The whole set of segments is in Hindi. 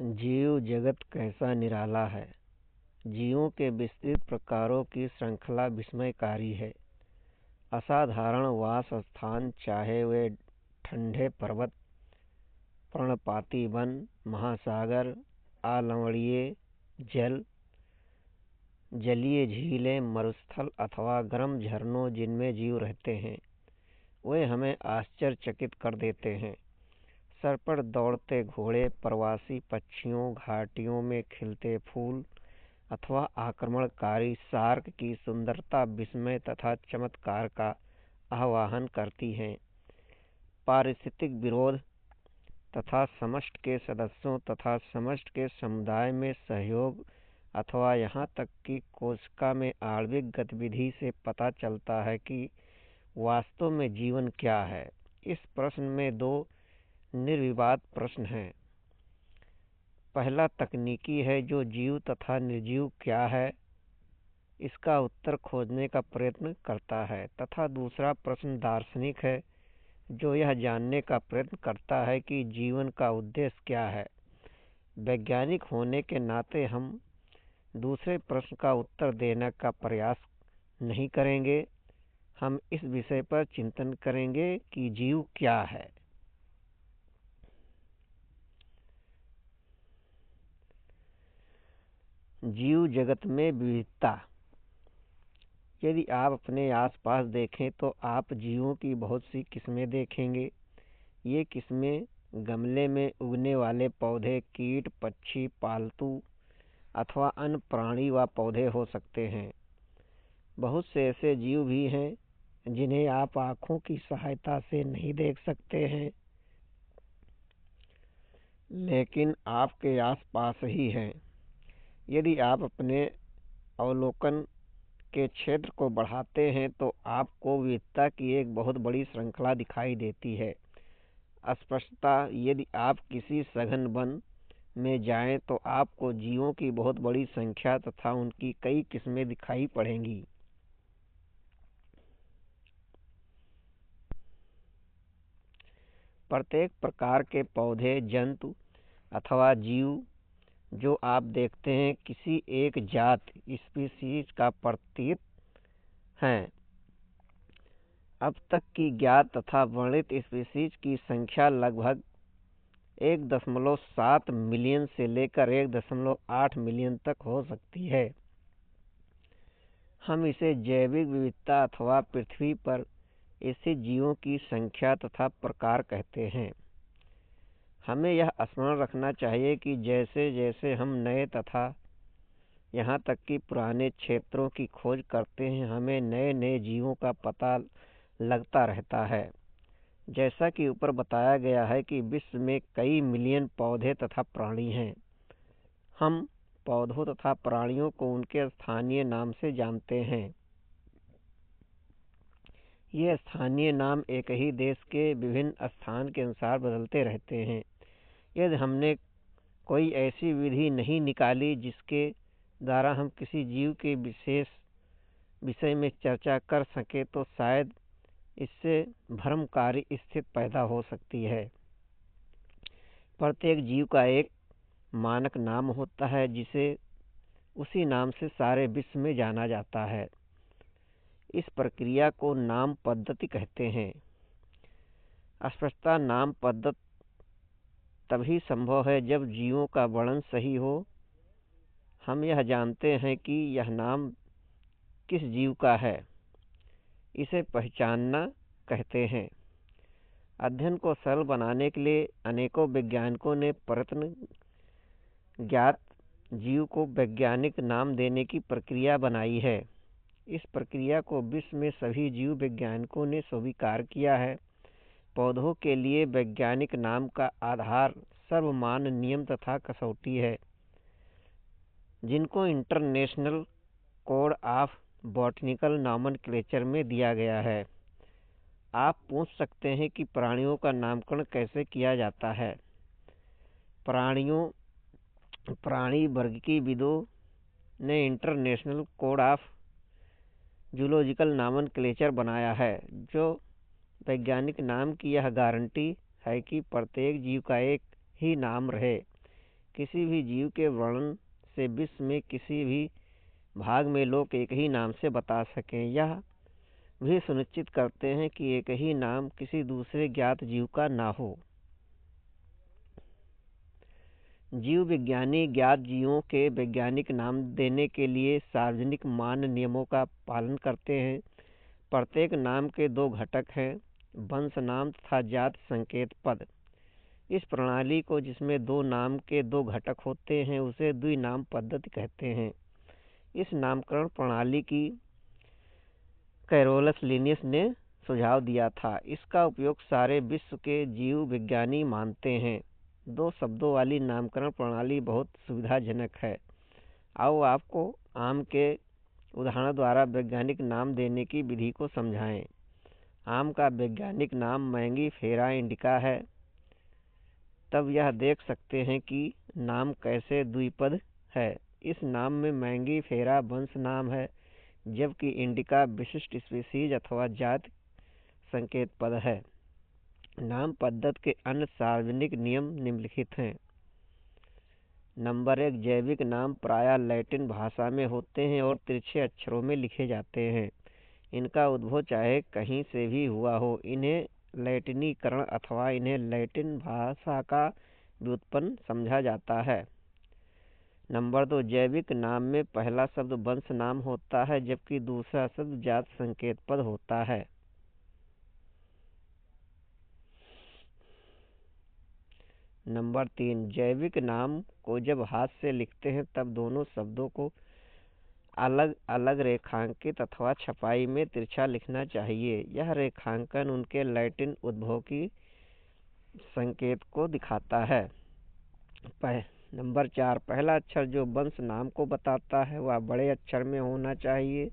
जीव जगत कैसा निराला है। जीवों के विस्तृत प्रकारों की श्रृंखला विस्मयकारी है। असाधारण वास स्थान, चाहे वे ठंडे पर्वत, पर्णपाती वन, महासागर, अलवणीय जल, जलीय झीलें, मरुस्थल अथवा गर्म झरनों जिनमें जीव रहते हैं, वे हमें आश्चर्यचकित कर देते हैं। सर पर दौड़ते घोड़े, प्रवासी पक्षियों, घाटियों में खिलते फूल अथवा आक्रमणकारी शार्क की सुंदरता विस्मय तथा चमत्कार का आह्वान करती हैं। पारिस्थितिक विरोध तथा समष्टि के सदस्यों तथा समष्टि के समुदाय में सहयोग अथवा यहाँ तक कि कोशिका में आणविक गतिविधि से पता चलता है कि वास्तव में जीवन क्या है। इस प्रश्न में दो निर्विवाद प्रश्न हैं। पहला तकनीकी है, जो जीव तथा निर्जीव क्या है इसका उत्तर खोजने का प्रयत्न करता है, तथा दूसरा प्रश्न दार्शनिक है, जो यह जानने का प्रयत्न करता है कि जीवन का उद्देश्य क्या है। वैज्ञानिक होने के नाते हम दूसरे प्रश्न का उत्तर देने का प्रयास नहीं करेंगे। हम इस विषय पर चिंतन करेंगे कि जीव क्या है। जीव जगत में विविधता। यदि आप अपने आसपास देखें तो आप जीवों की बहुत सी किस्में देखेंगे। ये किस्में गमले में उगने वाले पौधे, कीट, पक्षी, पालतू अथवा अन्य प्राणी व पौधे हो सकते हैं। बहुत से ऐसे जीव भी हैं जिन्हें आप आँखों की सहायता से नहीं देख सकते हैं, लेकिन आपके आसपास ही हैं। यदि आप अपने अवलोकन के क्षेत्र को बढ़ाते हैं तो आपको विविधता की एक बहुत बड़ी श्रृंखला दिखाई देती है। स्पष्टतः यदि आप किसी सघन वन में जाएं तो आपको जीवों की बहुत बड़ी संख्या तथा उनकी कई किस्में दिखाई पड़ेंगी। प्रत्येक प्रकार के पौधे, जंतु अथवा जीव जो आप देखते हैं किसी एक जात स्पीशीज का प्रतीक हैं। अब तक की ज्ञात तथा वर्णित स्पीशीज की संख्या लगभग 1.7 मिलियन से लेकर 1.8 मिलियन तक हो सकती है। हम इसे जैविक विविधता अथवा पृथ्वी पर ऐसे जीवों की संख्या तथा प्रकार कहते हैं। हमें यह स्मरण रखना चाहिए कि जैसे जैसे हम नए तथा यहाँ तक कि पुराने क्षेत्रों की खोज करते हैं, हमें नए नए जीवों का पता लगता रहता है। जैसा कि ऊपर बताया गया है कि विश्व में कई मिलियन पौधे तथा प्राणी हैं। हम पौधों तथा प्राणियों को उनके स्थानीय नाम से जानते हैं। ये स्थानीय नाम एक ही देश के विभिन्न स्थान के अनुसार बदलते रहते हैं। यदि हमने कोई ऐसी विधि नहीं निकाली जिसके द्वारा हम किसी जीव के विशेष विषय में चर्चा कर सकें तो शायद इससे भ्रमकारी स्थिति पैदा हो सकती है। प्रत्येक जीव का एक मानक नाम होता है जिसे उसी नाम से सारे विश्व में जाना जाता है। इस प्रक्रिया को नाम पद्धति कहते हैं। स्पष्टतः नाम पद्धति तभी संभव है जब जीवों का वर्णन सही हो। हम यह जानते हैं कि यह नाम किस जीव का है, इसे पहचानना कहते हैं। अध्ययन को सरल बनाने के लिए अनेकों वैज्ञानिकों ने प्रयत्न ज्ञात जीव को वैज्ञानिक नाम देने की प्रक्रिया बनाई है। इस प्रक्रिया को विश्व में सभी जीव वैज्ञानिकों ने स्वीकार किया है। पौधों के लिए वैज्ञानिक नाम का आधार सर्वमान्य नियम तथा कसौटी है, जिनको international code of botanical nomenclature में दिया गया है। आप पूछ सकते हैं कि प्राणियों का नामकरण कैसे किया जाता है। प्राणी वर्गीविदों ने international code of zoological nomenclature बनाया है, जो वैज्ञानिक नाम की यह गारंटी है कि प्रत्येक जीव का एक ही नाम रहे। किसी भी जीव के वर्णन से विश्व में किसी भी भाग में लोग एक ही नाम से बता सकें। यह भी सुनिश्चित करते हैं कि एक ही नाम किसी दूसरे ज्ञात जीव का ना हो। जीव विज्ञानी ज्ञात जीवों के वैज्ञानिक नाम देने के लिए सार्वजनिक मान नियमों का पालन करते हैं। प्रत्येक नाम के दो घटक हैं, वंश नाम तथा जाति संकेत पद। इस प्रणाली को, जिसमें दो नाम के दो घटक होते हैं, उसे द्विनाम पद्धति कहते हैं। इस नामकरण प्रणाली की कैरोलस लिनियस ने सुझाव दिया था। इसका उपयोग सारे विश्व के जीव विज्ञानी मानते हैं। दो शब्दों वाली नामकरण प्रणाली बहुत सुविधाजनक है। आओ आपको आम के उदाहरण द्वारा वैज्ञानिक नाम देने की विधि को समझाएं। आम का वैज्ञानिक नाम मैंगीफेरा इंडिका है। तब यह देख सकते हैं कि नाम कैसे द्विपद है। इस नाम में मैंगीफेरा वंश नाम है, जबकि इंडिका विशिष्ट स्पीशीज अथवा जाति संकेत पद है। नाम पद्धति के अन्य सार्वजनिक नियम निम्नलिखित हैं। नंबर 1, जैविक नाम प्रायः लैटिन भाषा में होते हैं और तिरछे अक्षरों में लिखे जाते हैं। इनका उद्भव चाहे कहीं से भी हुआ हो, इन्हें लैटिनीकरण अथवा इन्हें लैटिन भाषा का व्युत्पन्न समझा जाता है। नंबर 2, जैविक नाम में पहला शब्द वंश नाम होता है, जबकि दूसरा शब्द जाति संकेत पद होता है। नंबर 3, जैविक नाम को जब हाथ से लिखते हैं तब दोनों शब्दों को अलग अलग रेखांकित अथवा छपाई में तिरछा लिखना चाहिए। यह रेखांकन उनके लैटिन उद्भव की संकेत को दिखाता है। नंबर 4, पहला अक्षर जो वंश नाम को बताता है वह बड़े अक्षर में होना चाहिए,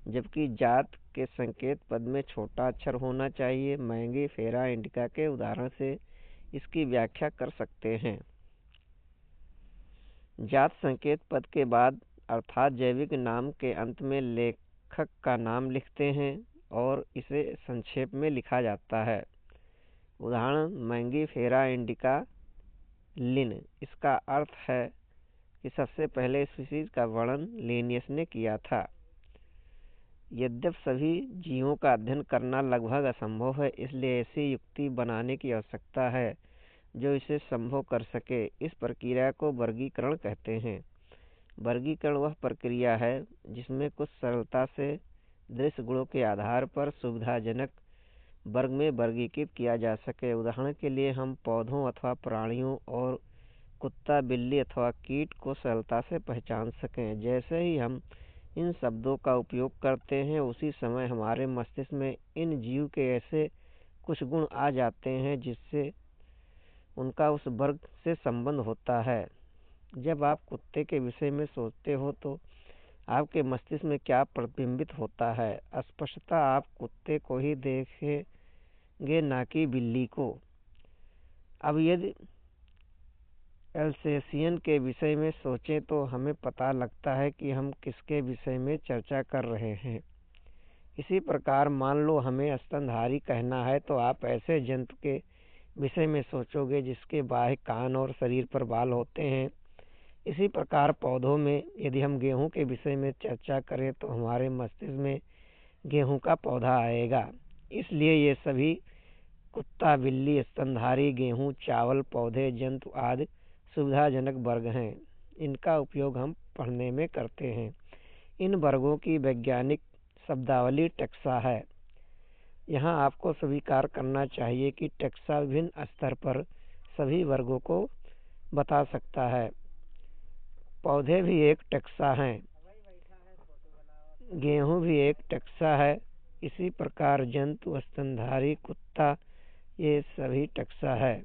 जबकि जात के संकेत पद में छोटा अक्षर होना चाहिए। मैंगीफेरा इंडिका के उदाहरण से इसकी व्याख्या कर सकते हैं। जात संकेत पद के बाद अर्थात जैविक नाम के अंत में लेखक का नाम लिखते हैं और इसे संक्षेप में लिखा जाता है। उदाहरण, मैंगीफेरा इंडिका लिन। इसका अर्थ है कि सबसे पहले स्पीशीज का वर्णन लिनियस ने किया था। यद्यपि सभी जीवों का अध्ययन करना लगभग असंभव है, इसलिए ऐसी युक्ति बनाने की आवश्यकता है जो इसे संभव कर सके। इस प्रक्रिया को वर्गीकरण कहते हैं। वर्गीकरण वह प्रक्रिया है जिसमें कुछ सरलता से दृश्य गुणों के आधार पर सुविधाजनक वर्ग में वर्गीकृत किया जा सके। उदाहरण के लिए हम पौधों अथवा प्राणियों और कुत्ता, बिल्ली अथवा कीट को सरलता से पहचान सकें। जैसे ही हम इन शब्दों का उपयोग करते हैं, उसी समय हमारे मस्तिष्क में इन जीव के ऐसे कुछ गुण आ जाते हैं जिससे उनका उस वर्ग से संबंध होता है। जब आप कुत्ते के विषय में सोचते हो तो आपके मस्तिष्क में क्या प्रतिबिंबित होता है? स्पष्टतः आप कुत्ते को ही देखेंगे, ना कि बिल्ली को। अब यदि एल्सेशियन के विषय में सोचें तो हमें पता लगता है कि हम किसके विषय में चर्चा कर रहे हैं। इसी प्रकार मान लो हमें स्तनधारी कहना है तो आप ऐसे जंतु के विषय में सोचोगे जिसके बाह्य कान और शरीर पर बाल होते हैं। इसी प्रकार पौधों में यदि हम गेहूं के विषय में चर्चा करें तो हमारे मस्तिष्क में गेहूं का पौधा आएगा। इसलिए ये सभी कुत्ता, बिल्ली, स्तनधारी, गेहूं, चावल, पौधे, जंतु आदि सुविधाजनक वर्ग हैं। इनका उपयोग हम पढ़ने में करते हैं। इन वर्गों की वैज्ञानिक शब्दावली टैक्सा है। यहाँ आपको स्वीकार करना चाहिए कि टैक्सा विभिन्न स्तर पर सभी वर्गों को बता सकता है। पौधे भी एक टैक्सा हैं, गेहूं भी एक टैक्सा है। इसी प्रकार जंतु, स्तनधारी, कुत्ता, ये सभी टैक्सा है।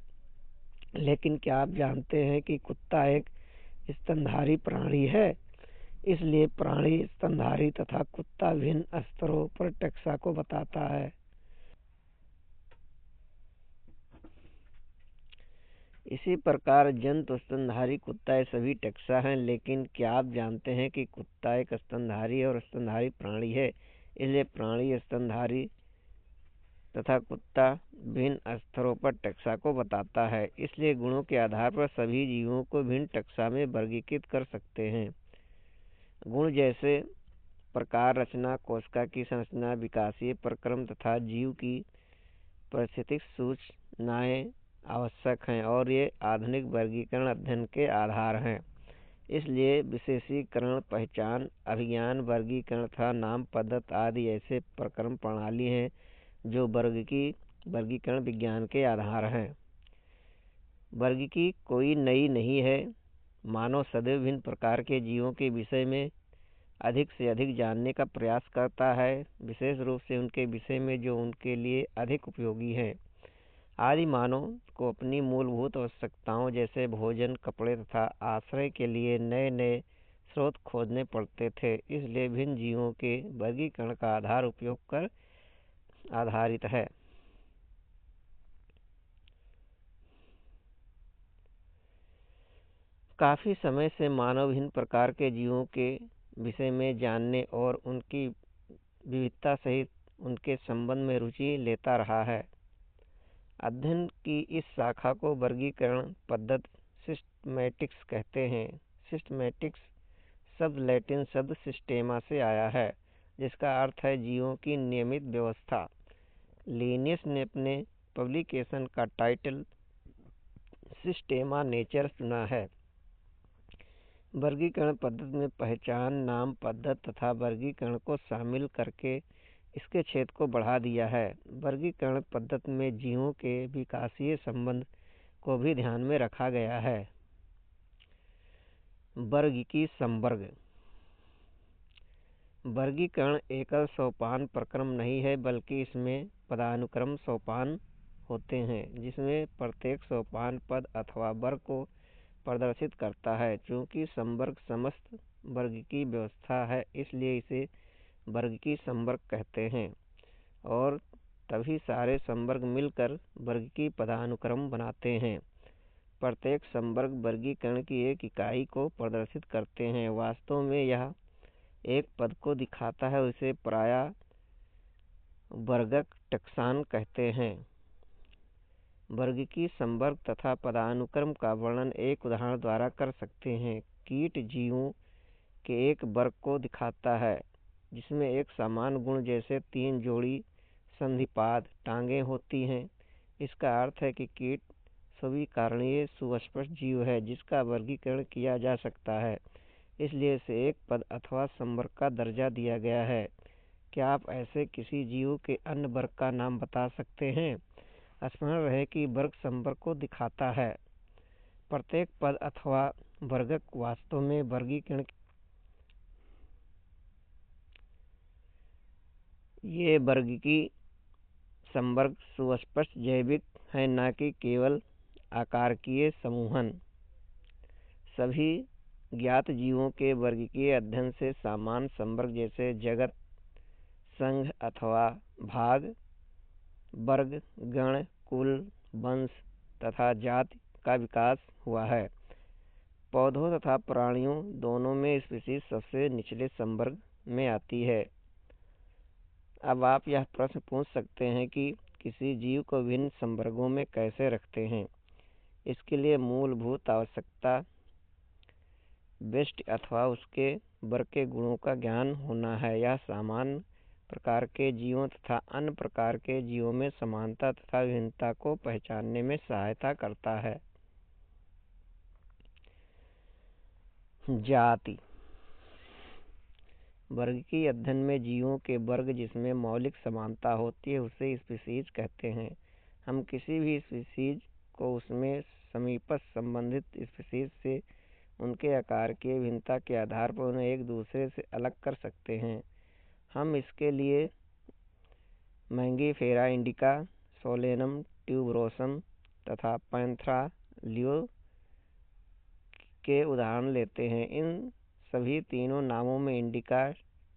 लेकिन क्या आप जानते हैं कि कुत्ता एक स्तनधारी प्राणी है? इसलिए प्राणी, स्तनधारी तथा कुत्ता विभिन्न स्तरों पर टैक्सा को बताता है। इसी प्रकार जंतु, स्तनधारी, कुत्ता ये सभी टैक्सा हैं। लेकिन क्या आप जानते हैं कि कुत्ता एक स्तनधारी और स्तनधारी प्राणी है? इसलिए प्राणी, स्तनधारी तथा कुत्ता भिन्न स्तरों पर टैक्सा को बताता है। इसलिए गुणों के आधार पर सभी जीवों को भिन्न टैक्सा में वर्गीकृत कर सकते हैं। गुण जैसे प्रकार, रचना, कोशिका की संरचना, विकासीय प्रक्रम तथा जीव की परिस्थितिक सूचनाएं आवश्यक हैं और ये आधुनिक वर्गीकरण अध्ययन के आधार हैं। इसलिए विशेषीकरण, पहचान, अभिज्ञान, वर्गीकरण तथा नाम पद्धति आदि ऐसे प्रक्रम प्रणाली हैं जो वर्गीकरण विज्ञान के आधार हैं। वर्गीकी कोई नई नहीं है। मानव सदैव विभिन्न प्रकार के जीवों के विषय में अधिक से अधिक जानने का प्रयास करता है, विशेष रूप से उनके विषय में जो उनके लिए अधिक उपयोगी है। आदि मानव को अपनी मूलभूत आवश्यकताओं जैसे भोजन, कपड़े तथा आश्रय के लिए नए नए स्रोत खोजने पड़ते थे। इसलिए भिन्न जीवों के वर्गीकरण का आधार उपयोग पर आधारित है। काफी समय से मानव विभिन्न प्रकार के जीवों के विषय में जानने और उनकी विविधता सहित उनके संबंध में रुचि लेता रहा है। अध्ययन की इस शाखा को वर्गीकरण पद्धति सिस्टमैटिक्स कहते हैं। सिस्टमैटिक्स शब्द लैटिन शब्द सिस्टेमा से आया है, जिसका अर्थ है जीवों की नियमित व्यवस्था। लिनियस ने अपने पब्लिकेशन का टाइटल सिस्टेमा नेचर चुना है। वर्गीकरण पद्धति में पहचान, नाम पद्धति तथा वर्गीकरण को शामिल करके इसके क्षेत्र को बढ़ा दिया है। वर्गीकरण पद्धति में जीवों के विकासीय संबंध को भी ध्यान में रखा गया है। वर्गीकी संवर्ग। वर्गीकरण एकल सोपान प्रक्रम नहीं है, बल्कि इसमें पदानुक्रम सोपान होते हैं, जिसमें प्रत्येक सोपान पद अथवा वर्ग को प्रदर्शित करता है। चूंकि संवर्ग समस्त वर्ग की व्यवस्था है, इसलिए इसे वर्गीकी संवर्ग कहते हैं और तभी सारे संवर्ग मिलकर वर्गीकी पदानुक्रम बनाते हैं। प्रत्येक संवर्ग वर्गीकरण की एक इकाई को प्रदर्शित करते हैं। वास्तव में यह एक पद को दिखाता है, उसे प्रायः वर्गक टैक्सान कहते हैं। वर्गीकी संवर्ग तथा पदानुक्रम का वर्णन एक उदाहरण द्वारा कर सकते हैं। कीट जीवों के एक वर्ग को दिखाता है, जिसमें एक समान गुण जैसे 3 जोड़ी संधिपाद टांगें होती हैं। इसका अर्थ है कि कीट स्वीकरणीय सुस्पष्ट जीव है, जिसका वर्गीकरण किया जा सकता है, इसलिए इसे एक पद अथवा संवर्ग का दर्जा दिया गया है। क्या आप ऐसे किसी जीव के अन्य वर्ग का नाम बता सकते हैं? स्मरण रहे कि वर्ग संवर्ग को दिखाता है। प्रत्येक पद अथवा वर्गक वास्तव में वर्गीकरण ये वर्गीकी संवर्ग सुस्पष्ट जैविक है, न कि केवल आकारकीय समूहन। सभी ज्ञात जीवों के वर्गीकीय अध्ययन से सामान्य संवर्ग जैसे जगत, संघ अथवा भाग, वर्ग, गण, कुल, वंश तथा जाति का विकास हुआ है। पौधों तथा प्राणियों दोनों में स्पीशीज सबसे निचले संवर्ग में आती है। अब आप यह प्रश्न पूछ सकते हैं कि किसी जीव को विभिन्न संवर्गों में कैसे रखते हैं। इसके लिए मूलभूत आवश्यकता व्यष्टि अथवा उसके वर्ग के गुणों का ज्ञान होना है। यह सामान्य प्रकार के जीवों तथा अन्य प्रकार के जीवों में समानता तथा विभिन्नता को पहचानने में सहायता करता है। जाति। वर्गीकी अध्ययन में जीवों के वर्ग जिसमें मौलिक समानता होती है उसे स्पीशीज कहते हैं। हम किसी भी स्पीशीज को उसमें समीपस्थ संबंधित स्पीशीज से उनके आकार की भिन्नता के आधार पर उन्हें एक दूसरे से अलग कर सकते हैं। हम इसके लिए मैंगीफेरा इंडिका, सोलेनम ट्यूबरोसम तथा पैंथेरा लियो के उदाहरण लेते हैं। इन सभी तीनों नामों में इंडिका,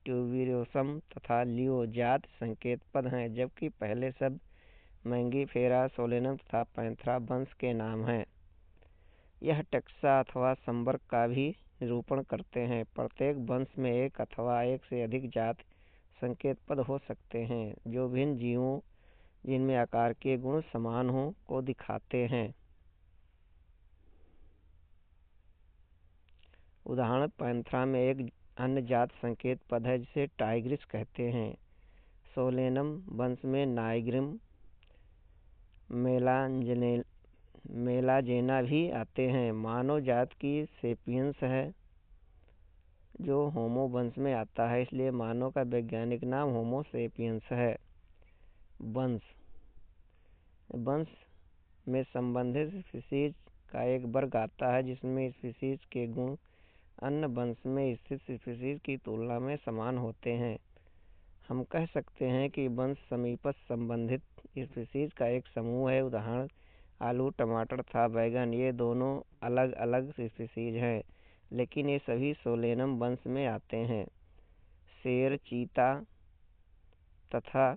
ट्यूबरोसम तथा लियो जाति संकेत पद हैं, जबकि पहले शब्द मैंगीफेरा, सोलेनम तथा पैंथेरा वंश के नाम हैं। यह टैक्सा अथवा संवर्ग का भी निरूपण करते हैं। प्रत्येक वंश में एक अथवा एक से अधिक जाति संकेत पद हो सकते हैं, जो भिन्न जीवों जिनमें आकार के गुण समान हों को दिखाते हैं। उदाहरण पैंथरा में एक अन्य जात संकेत पद है जिसे टाइग्रिस कहते हैं। सोलेनम वंश में नाइग्रिम, मेलाजेना भी आते हैं। मानव जात की सेपियंस है जो होमो वंश में आता है, इसलिए मानव का वैज्ञानिक नाम होमो सेपियंस है। वंश में संबंधित स्पीशीज का एक वर्ग आता है जिसमें स्पीशीज के गुण अन्य वंश में स्थित स्पीशीज की तुलना में समान होते हैं। हम कह सकते हैं कि वंश समीपस्थ संबंधित स्पीशीज का एक समूह है। उदाहरण आलू, टमाटर तथा बैगन, ये दोनों अलग अलग स्पीशीज हैं, लेकिन ये सभी सोलेनम वंश में आते हैं। शेर, चीता तथा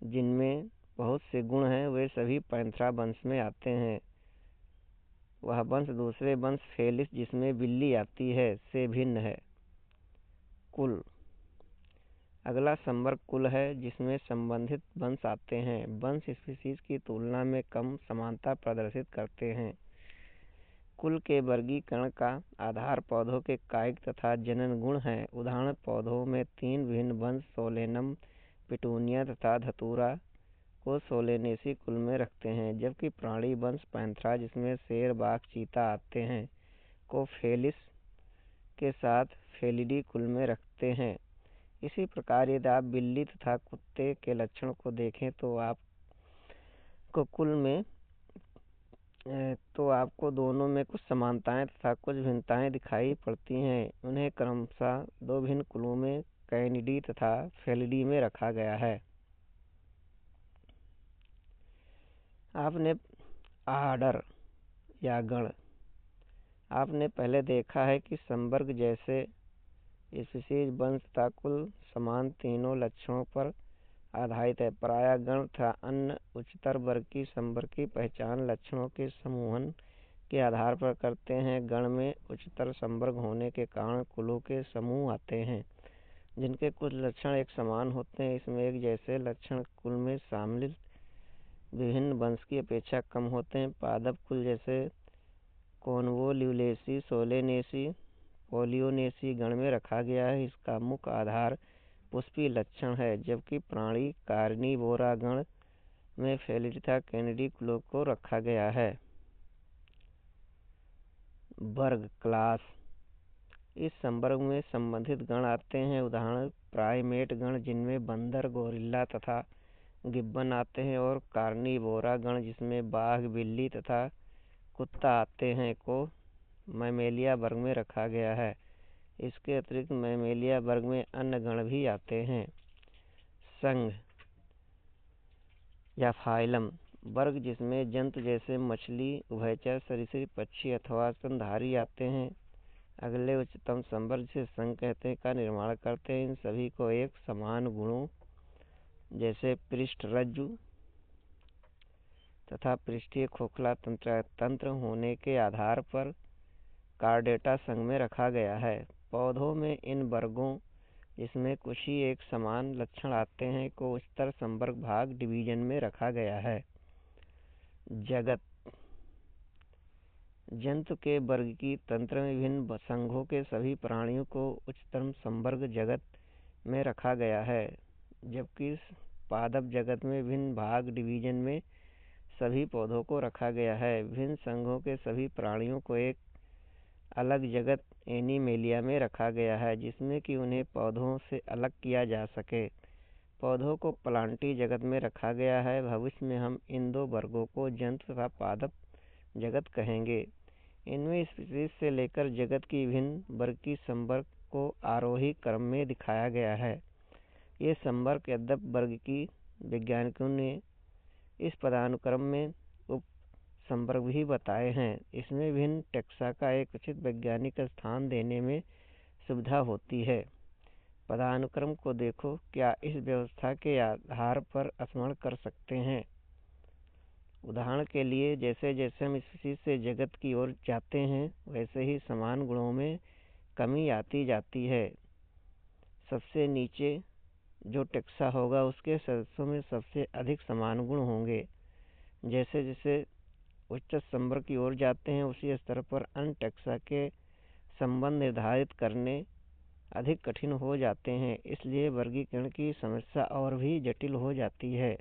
जिनमें बहुत से गुण हैं वे सभी पैंथरा वंश में आते हैं। वह वंश दूसरे वंश फेलिस, जिसमें बिल्ली आती है, से भिन्न है। कुल। अगला संवर्ग कुल है जिसमें संबंधित वंश आते हैं। वंश स्पीशीज की तुलना में कम समानता प्रदर्शित करते हैं। कुल के वर्गीकरण का आधार पौधों के कायिक तथा जनन गुण हैं। उदाहरण पौधों में 3 भिन्न वंश सोलेनम, पिटूनिया तथा धतूरा को सोलेनेसी कुल में रखते हैं, जबकि प्राणी वंश पैंथरा, जिसमें शेर, बाघ, चीता आते हैं, को फेलिस के साथ फेलिडी कुल में रखते हैं। इसी प्रकार यदि आप बिल्ली तथा कुत्ते के लक्षण को देखें तो आपको दोनों में कुछ समानताएं तथा कुछ भिन्नताएं दिखाई पड़ती हैं। उन्हें क्रमशः 2 भिन्न कुलों में कैनिडी तथा फेलिडी में रखा गया है। आपने आर्डर या गण आपने पहले देखा है कि संवर्ग जैसे स्पीशीज, वंश तथा कुल समान तीनों लक्षणों पर आधारित है। प्रायः गण तथा अन्य उच्चतर वर्ग की संवर्ग की पहचान लक्षणों के समूहन के आधार पर करते हैं। गण में उच्चतर संवर्ग होने के कारण कुलों के समूह आते हैं जिनके कुछ लक्षण एक समान होते हैं। इसमें एक जैसे लक्षण कुल में शामिल विभिन्न वंश की अपेक्षा कम होते हैं। पादप कुल जैसे कोनवोल्यूलेसी, सोलेनेसी, पोलियोनेसी गण में रखा गया है। इसका मुख्य आधार पुष्पीय लक्षण है, जबकि प्राणी कार्निवोरा गण में फेलिडी तथा कैनिडी कुलों को रखा गया है। वर्ग क्लास। इस संवर्ग में संबंधित गण आते हैं। उदाहरण प्राइमेट गण, जिनमें बंदर, गोरिल्ला तथा गिब्बन आते हैं, और कार्निवोरा गण, जिसमें बाघ, बिल्ली तथा कुत्ता आते हैं, को मैमेलिया वर्ग में रखा गया है। इसके अतिरिक्त मैमेलिया वर्ग में अन्य गण भी आते हैं। संघ या फाइलम वर्ग, जिसमें जंतु जैसे मछली, उभयचर सरीसृप, पक्षी अथवा स्तनधारी आते हैं। अगले उच्चतम संवर्ग, जिसे संघ कहते हैं, का निर्माण करते हैं। इन सभी को एक समान गुणों जैसे पृष्ठरज्जु तथा पृष्ठीय खोखला तंत्र होने के आधार पर कार्डेटा संघ में रखा गया है। पौधों में इन वर्गों, जिसमें कुछ ही एक समान लक्षण आते हैं, को उच्चतर संवर्ग भाग डिवीजन में रखा गया है। जगत। जंतु के वर्ग की तंत्र में विभिन्न संघों के सभी प्राणियों को उच्चतम संवर्ग जगत में रखा गया है, जबकि पादप जगत में विभिन्न भाग डिवीजन में सभी पौधों को रखा गया है। विभिन्न संघों के सभी प्राणियों को एक अलग जगत एनिमेलिया में रखा गया है, जिसमें कि उन्हें पौधों से अलग किया जा सके। पौधों को प्लांटी जगत में रखा गया है। भविष्य में हम इन 2 वर्गों को जंतु तथा पादप जगत कहेंगे। इनमें स्पीशीज से लेकर जगत की विभिन्न वर्ग की संवर्ग को आरोही क्रम में दिखाया गया है। ये संवर्ग यद्यपि वर्ग की वैज्ञानिकों ने इस पदानुक्रम में उप संवर्ग भी बताए हैं। इसमें विभिन्न टैक्सा का एक उचित वैज्ञानिक स्थान देने में सुविधा होती है। पदानुक्रम को देखो, क्या इस व्यवस्था के आधार पर स्मरण कर सकते हैं? उदाहरण के लिए, जैसे जैसे हम स्पीशीज से जगत की ओर जाते हैं, वैसे ही समान गुणों में कमी आती जाती है। सबसे नीचे जो टैक्सा होगा उसके सदस्यों में सबसे अधिक समान गुण होंगे। जैसे जैसे उच्च संवर्ग की ओर जाते हैं, उसी स्तर पर अन्य टैक्सा के संबंध निर्धारित करने अधिक कठिन हो जाते हैं। इसलिए वर्गीकरण की समस्या और भी जटिल हो जाती है।